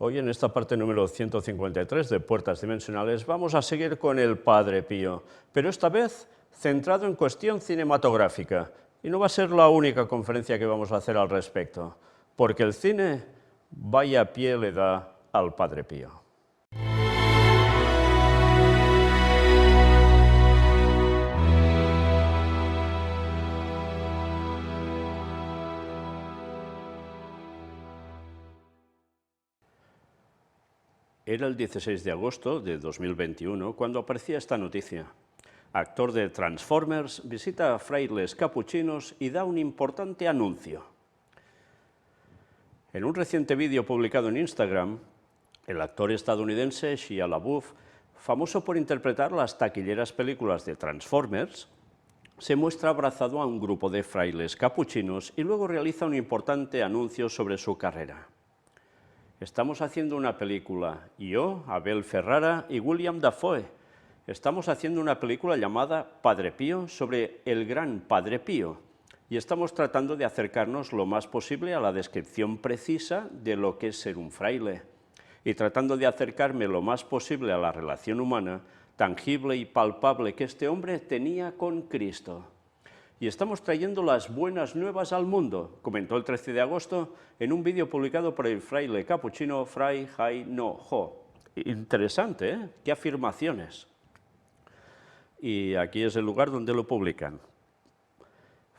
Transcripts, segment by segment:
Hoy en esta parte número 153 de Puertas Dimensionales vamos a seguir con el Padre Pío, pero esta vez centrado en cuestión cinematográfica. Y no va a ser la única conferencia que vamos a hacer al respecto, porque el cine vaya pie le da al Padre Pío. Era el 16 de agosto de 2021 cuando aparecía esta noticia. Actor de Transformers visita a frailes capuchinos y da un importante anuncio. En un reciente vídeo publicado en Instagram, el actor estadounidense Shia LaBeouf, famoso por interpretar las taquilleras películas de Transformers, se muestra abrazado a un grupo de frailes capuchinos y luego realiza un importante anuncio sobre su carrera. Estamos haciendo una película, yo, Abel Ferrara y William Dafoe. Estamos haciendo una película llamada Padre Pío sobre el gran Padre Pío y estamos tratando de acercarnos lo más posible a la descripción precisa de lo que es ser un fraile y tratando de acercarme lo más posible a la relación humana, tangible y palpable que este hombre tenía con Cristo. Y estamos trayendo las buenas nuevas al mundo, comentó el 13 de agosto en un vídeo publicado por el fraile capuchino Fray Hai No Ho. Interesante, ¿eh? ¡Qué afirmaciones! Y aquí es el lugar donde lo publican.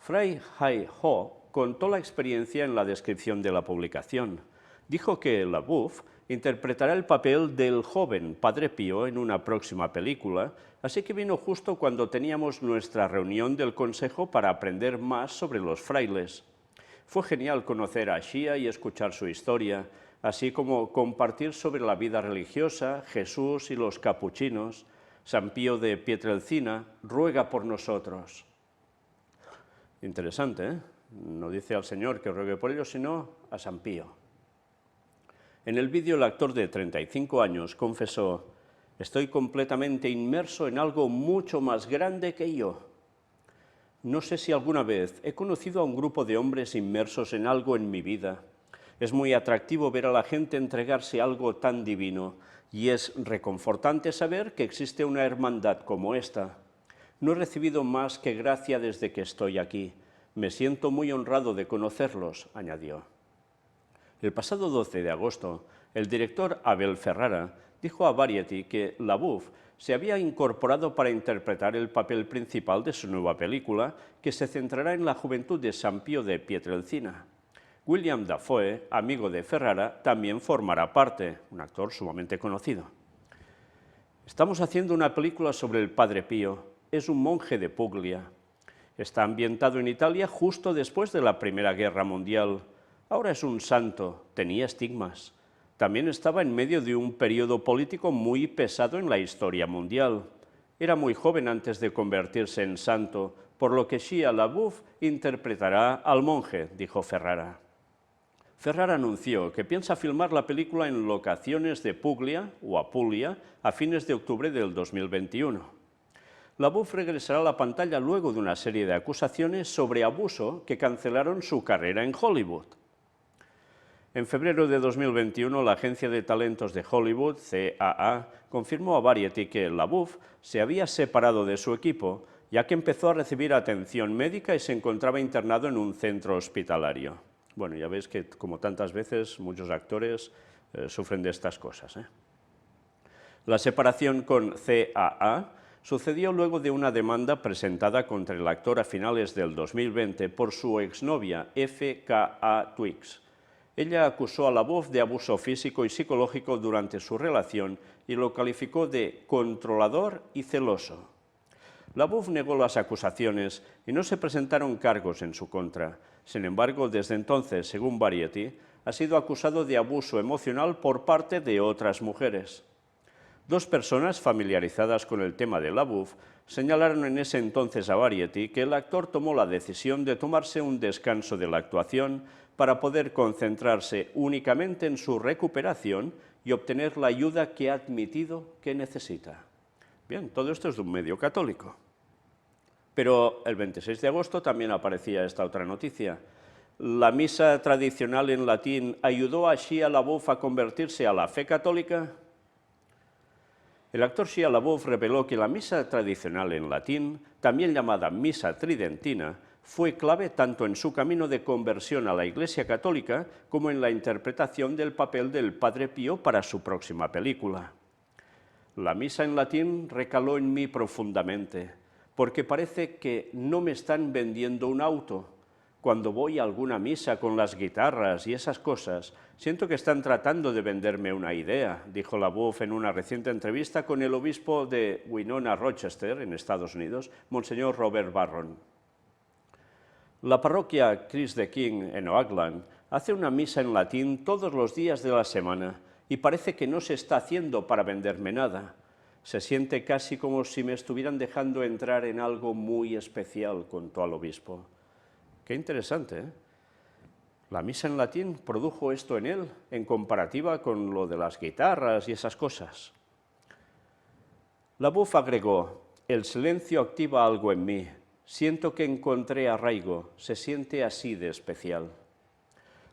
Fray Hai Ho contó la experiencia en la descripción de la publicación. Dijo que LaBeouf interpretará el papel del joven Padre Pío en una próxima película, así que vino justo cuando teníamos nuestra reunión del Consejo para aprender más sobre los frailes. Fue genial conocer a Shia y escuchar su historia, así como compartir sobre la vida religiosa, Jesús y los capuchinos. San Pío de Pietrelcina ruega por nosotros. Interesante, ¿eh? No dice al Señor que ruegue por ellos, sino a San Pío. En el vídeo el actor de 35 años confesó: estoy completamente inmerso en algo mucho más grande que yo. No sé si alguna vez he conocido a un grupo de hombres inmersos en algo en mi vida. Es muy atractivo ver a la gente entregarse a algo tan divino y es reconfortante saber que existe una hermandad como esta. No he recibido más que gracia desde que estoy aquí. Me siento muy honrado de conocerlos, añadió. El pasado 12 de agosto, el director Abel Ferrara dijo a Variety que LaBeouf se había incorporado para interpretar el papel principal de su nueva película, que se centrará en la juventud de San Pío de Pietrelcina. William Dafoe, amigo de Ferrara, también formará parte, un actor sumamente conocido. Estamos haciendo una película sobre el Padre Pío. Es un monje de Puglia. Está ambientado en Italia justo después de la Primera Guerra Mundial. Ahora es un santo, tenía estigmas. También estaba en medio de un periodo político muy pesado en la historia mundial. Era muy joven antes de convertirse en santo, por lo que Shia LaBeouf interpretará al monje, dijo Ferrara. Ferrara anunció que piensa filmar la película en locaciones de Puglia o Apulia a fines de octubre del 2021. LaBeouf regresará a la pantalla luego de una serie de acusaciones sobre abuso que cancelaron su carrera en Hollywood. En febrero de 2021, la agencia de talentos de Hollywood, CAA, confirmó a Variety que LaBeouf se había separado de su equipo, ya que empezó a recibir atención médica y se encontraba internado en un centro hospitalario. Bueno, ya veis que, como tantas veces, muchos actores sufren de estas cosas, ¿eh? La separación con CAA sucedió luego de una demanda presentada contra el actor a finales del 2020 por su exnovia, F.K.A. Twix. Ella acusó a LaBeouf de abuso físico y psicológico durante su relación y lo calificó de controlador y celoso. LaBeouf negó las acusaciones y no se presentaron cargos en su contra. Sin embargo, desde entonces, según Variety, ha sido acusado de abuso emocional por parte de otras mujeres. Dos personas familiarizadas con el tema de LaBeouf señalaron en ese entonces a Variety que el actor tomó la decisión de tomarse un descanso de la actuación para poder concentrarse únicamente en su recuperación y obtener la ayuda que ha admitido que necesita. Bien, todo esto es de un medio católico. Pero el 26 de agosto también aparecía esta otra noticia. ¿La misa tradicional en latín ayudó a Shia LaBeouf a convertirse a la fe católica? El actor Shia LaBeouf reveló que la misa tradicional en latín, también llamada misa tridentina, fue clave tanto en su camino de conversión a la Iglesia Católica como en la interpretación del papel del Padre Pío para su próxima película. La misa en latín recaló en mí profundamente, porque parece que no me están vendiendo un auto. Cuando voy a alguna misa con las guitarras y esas cosas, siento que están tratando de venderme una idea, dijo LaBeouf en una reciente entrevista con el obispo de Winona Rochester, en Estados Unidos, Monseñor Robert Barron. La parroquia Christ the King en Oakland hace una misa en latín todos los días de la semana y parece que no se está haciendo para venderme nada. Se siente casi como si me estuvieran dejando entrar en algo muy especial, contó al obispo. Qué interesante, ¿eh? La misa en latín produjo esto en él, en comparativa con lo de las guitarras y esas cosas. LaBeouf agregó, el silencio activa algo en mí. Siento que encontré arraigo, se siente así de especial.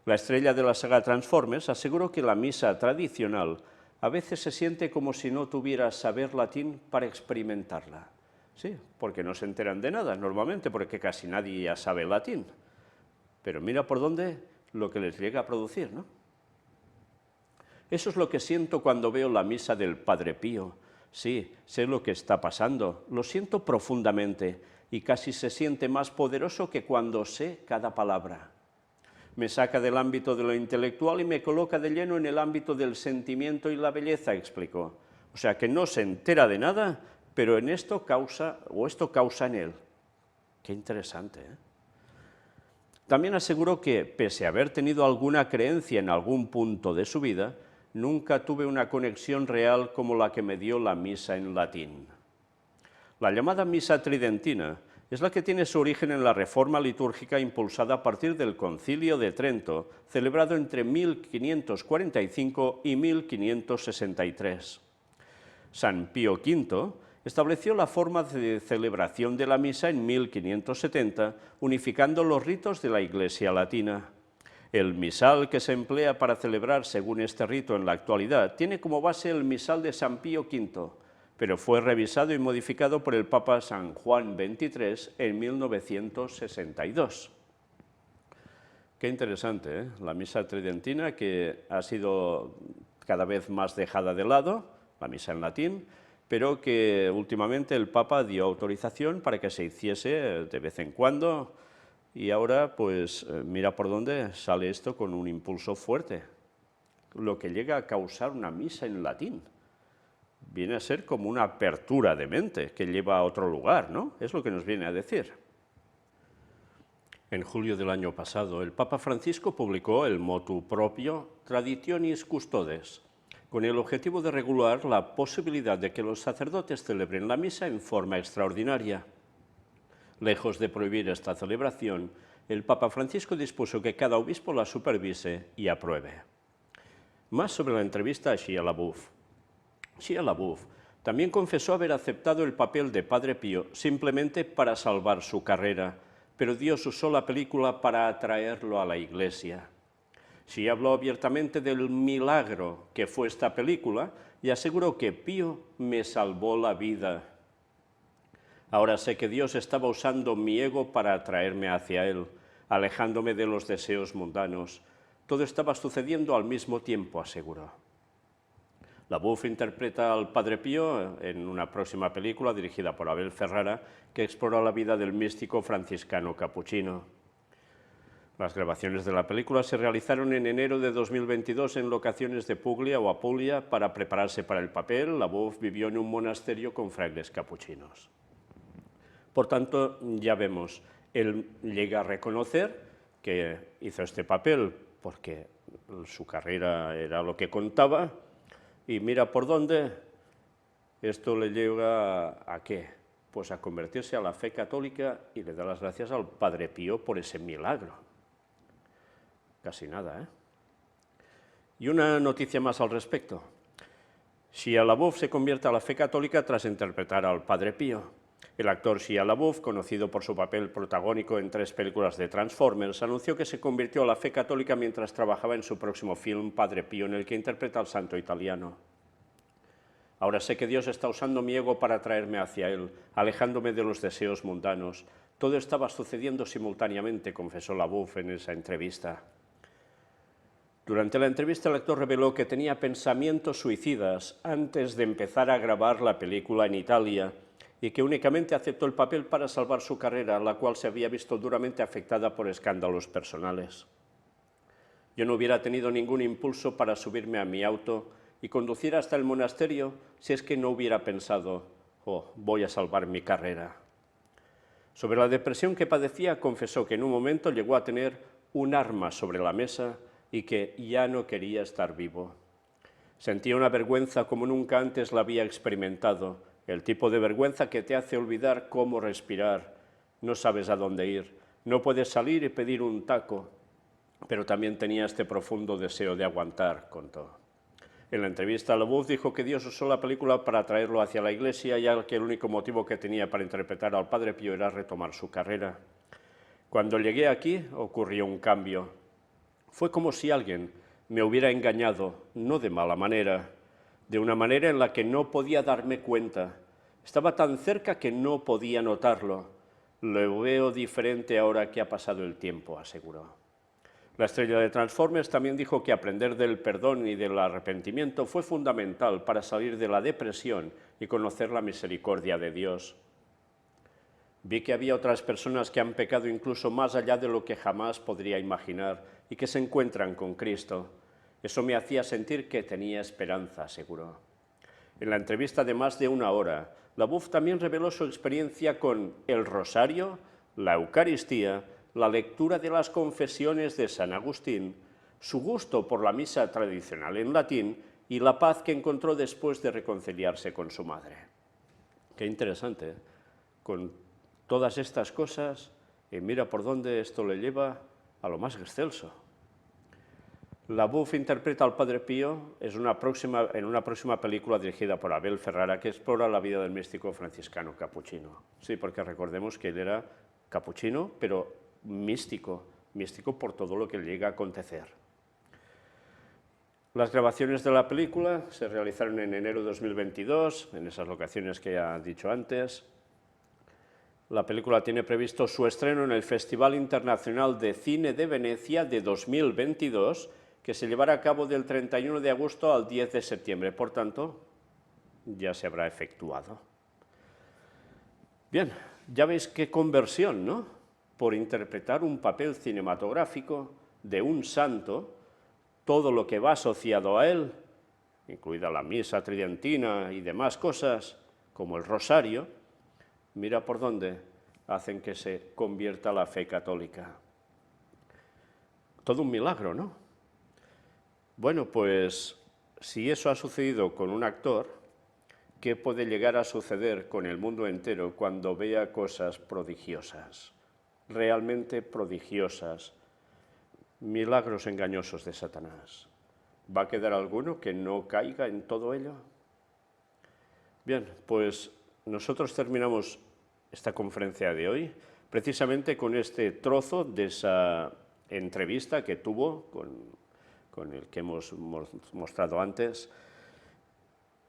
La estrella de la saga Transformers aseguró que la misa tradicional a veces se siente como si no tuviera saber latín para experimentarla. Sí, porque no se enteran de nada normalmente, porque casi nadie ya sabe latín. Pero mira por dónde lo que les llega a producir, ¿no? Eso es lo que siento cuando veo la misa del Padre Pío. Sí, sé lo que está pasando, lo siento profundamente y casi se siente más poderoso que cuando sé cada palabra. Me saca del ámbito de lo intelectual y me coloca de lleno en el ámbito del sentimiento y la belleza, explicó. O sea, que no se entera de nada, pero en esto causa en él. Qué interesante, ¿eh? También aseguró que, pese a haber tenido alguna creencia en algún punto de su vida, nunca tuve una conexión real como la que me dio la misa en latín. La llamada misa tridentina es la que tiene su origen en la reforma litúrgica impulsada a partir del Concilio de Trento, celebrado entre 1545 y 1563. San Pío V estableció la forma de celebración de la misa en 1570, unificando los ritos de la Iglesia latina. El misal que se emplea para celebrar según este rito en la actualidad tiene como base el misal de San Pío V, pero fue revisado y modificado por el Papa San Juan XXIII en 1962. Qué interesante, ¿eh? La misa tridentina, que ha sido cada vez más dejada de lado, la misa en latín, pero que últimamente el Papa dio autorización para que se hiciese de vez en cuando, y ahora, pues, mira por dónde sale esto con un impulso fuerte, lo que llega a causar una misa en latín. Viene a ser como una apertura de mente que lleva a otro lugar, ¿no? Es lo que nos viene a decir. En julio del año pasado, el Papa Francisco publicó el motu propio Traditionis Custodes, con el objetivo de regular la posibilidad de que los sacerdotes celebren la misa en forma extraordinaria. Lejos de prohibir esta celebración, el Papa Francisco dispuso que cada obispo la supervise y apruebe. Más sobre la entrevista a Shia LaBeouf. Shia LaBeouf también confesó haber aceptado el papel de Padre Pío simplemente para salvar su carrera, pero Dios usó la película para atraerlo a la Iglesia. Shia habló abiertamente del milagro que fue esta película y aseguró que Pío me salvó la vida. Ahora sé que Dios estaba usando mi ego para atraerme hacia Él, alejándome de los deseos mundanos. Todo estaba sucediendo al mismo tiempo, aseguró. LaBeouf interpreta al Padre Pío en una próxima película dirigida por Abel Ferrara que explora la vida del místico franciscano capuchino. Las grabaciones de la película se realizaron en enero de 2022 en locaciones de Puglia o Apulia. Para prepararse para el papel, LaBeouf vivió en un monasterio con frailes capuchinos. Por tanto, ya vemos, él llega a reconocer que hizo este papel porque su carrera era lo que contaba, y mira por dónde esto le lleva ¿a qué? Pues a convertirse a la fe católica y le da las gracias al Padre Pío por ese milagro. Casi nada, ¿eh? Y una noticia más al respecto. Shia LaBeouf se convierte a la fe católica tras interpretar al Padre Pío. El actor Shia LaBeouf, conocido por su papel protagónico en 3 películas de Transformers, anunció que se convirtió a la fe católica mientras trabajaba en su próximo film, Padre Pío, en el que interpreta al santo italiano. Ahora sé que Dios está usando mi ego para traerme hacia Él, alejándome de los deseos mundanos. Todo estaba sucediendo simultáneamente, confesó LaBeouf en esa entrevista. Durante la entrevista, el actor reveló que tenía pensamientos suicidas antes de empezar a grabar la película en Italia y que únicamente aceptó el papel para salvar su carrera, la cual se había visto duramente afectada por escándalos personales. Yo no hubiera tenido ningún impulso para subirme a mi auto y conducir hasta el monasterio si es que no hubiera pensado, oh, voy a salvar mi carrera. Sobre la depresión que padecía, confesó que en un momento llegó a tener un arma sobre la mesa y que ya no quería estar vivo. Sentía una vergüenza como nunca antes la había experimentado, el tipo de vergüenza que te hace olvidar cómo respirar, no sabes a dónde ir, no puedes salir y pedir un taco, pero también tenía este profundo deseo de aguantar, contó. En la entrevista, LaBeouf dijo que Dios usó la película para traerlo hacia la Iglesia, ya que el único motivo que tenía para interpretar al Padre Pío era retomar su carrera. Cuando llegué aquí, ocurrió un cambio. Fue como si alguien me hubiera engañado, no de mala manera, de una manera en la que no podía darme cuenta. Estaba tan cerca que no podía notarlo. Lo veo diferente ahora que ha pasado el tiempo, aseguró. La estrella de Transformers también dijo que aprender del perdón y del arrepentimiento fue fundamental para salir de la depresión y conocer la misericordia de Dios. Vi que había otras personas que han pecado incluso más allá de lo que jamás podría imaginar y que se encuentran con Cristo. Eso me hacía sentir que tenía esperanza, aseguró. En la entrevista de más de 1 hora, LaBeouf también reveló su experiencia con el rosario, la Eucaristía, la lectura de las confesiones de San Agustín, su gusto por la misa tradicional en latín y la paz que encontró después de reconciliarse con su madre. Qué interesante, ¿eh? Con todas estas cosas, y mira por dónde esto le lleva a lo más excelso. LaBeouf interpreta al Padre Pío en una próxima película dirigida por Abel Ferrara que explora la vida del místico franciscano capuchino. Sí, porque recordemos que él era capuchino, pero místico por todo lo que llega a acontecer. Las grabaciones de la película se realizaron en enero de 2022, en esas locaciones que ya he dicho antes. La película tiene previsto su estreno en el Festival Internacional de Cine de Venecia de 2022, que se llevará a cabo del 31 de agosto al 10 de septiembre. Por tanto, ya se habrá efectuado. Bien, ya veis qué conversión, ¿no? Por interpretar un papel cinematográfico de un santo, todo lo que va asociado a él, incluida la misa tridentina y demás cosas, como el rosario, mira por dónde hacen que se convierta la fe católica. Todo un milagro, ¿no? Bueno, pues si eso ha sucedido con un actor, ¿qué puede llegar a suceder con el mundo entero cuando vea cosas prodigiosas? Realmente prodigiosas, milagros engañosos de Satanás. ¿Va a quedar alguno que no caiga en todo ello? Bien, pues nosotros terminamos esta conferencia de hoy precisamente con este trozo de esa entrevista que tuvo con el que hemos mostrado antes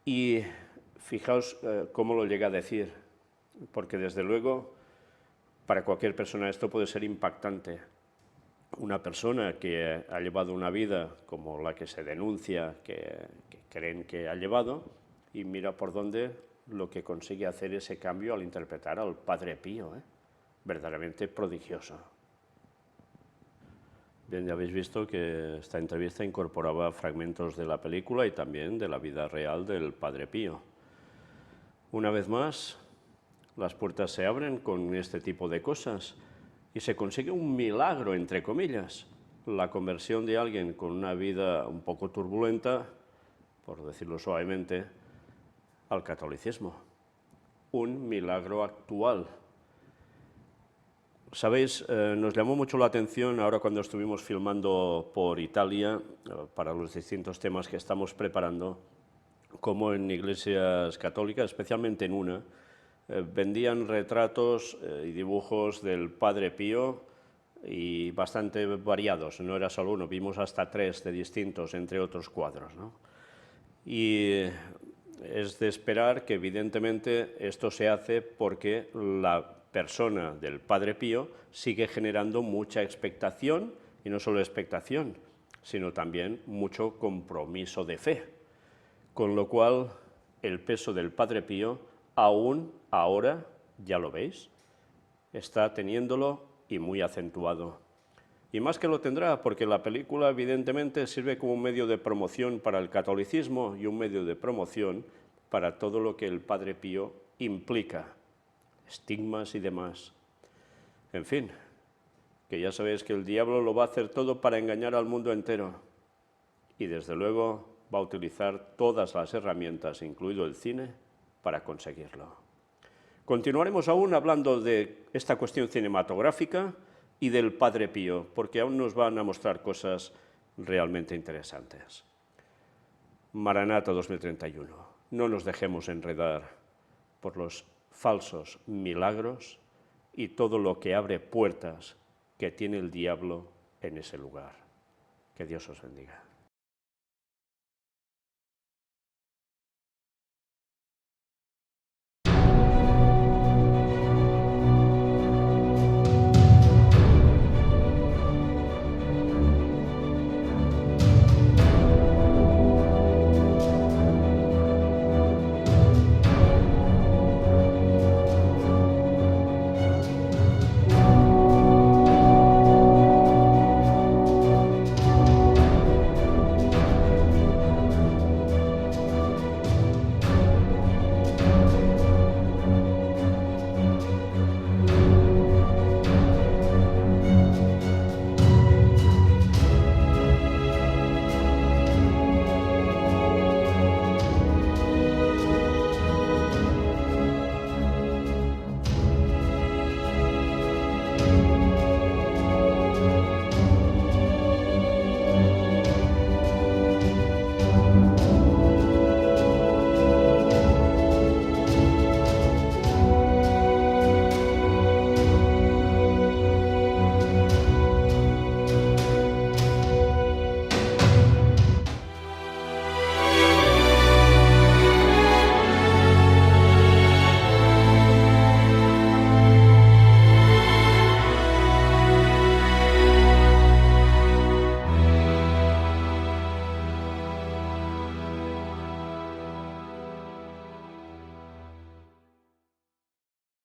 y fijaos cómo lo llega a decir, porque desde luego para cualquier persona esto puede ser impactante. Una persona que ha llevado una vida como la que se denuncia, que creen que ha llevado, y mira por dónde lo que consigue hacer ese cambio al interpretar al Padre Pío, verdaderamente prodigioso. Bien, ya habéis visto que esta entrevista incorporaba fragmentos de la película y también de la vida real del Padre Pío. Una vez más, las puertas se abren con este tipo de cosas y se consigue un milagro, entre comillas, la conversión de alguien con una vida un poco turbulenta, por decirlo suavemente, al catolicismo. Un milagro actual. Sabéis, nos llamó mucho la atención ahora cuando estuvimos filmando por Italia, para los distintos temas que estamos preparando, como en iglesias católicas, especialmente en una, vendían retratos y dibujos del Padre Pío y bastante variados, no era solo uno, vimos hasta 3 de distintos, entre otros cuadros, ¿no? Y es de esperar que evidentemente esto se hace porque la persona del Padre Pío sigue generando mucha expectación, y no solo expectación, sino también mucho compromiso de fe, con lo cual el peso del Padre Pío aún ahora, ya lo veis, está teniéndolo y muy acentuado. Y más que lo tendrá, porque la película evidentemente sirve como un medio de promoción para el catolicismo y un medio de promoción para todo lo que el Padre Pío implica, estigmas y demás. En fin, que ya sabéis que el diablo lo va a hacer todo para engañar al mundo entero. Y desde luego va a utilizar todas las herramientas, incluido el cine, para conseguirlo. Continuaremos aún hablando de esta cuestión cinematográfica y del Padre Pío, porque aún nos van a mostrar cosas realmente interesantes. Maranata 2031. No nos dejemos enredar por los falsos milagros y todo lo que abre puertas que tiene el diablo en ese lugar. Que Dios os bendiga.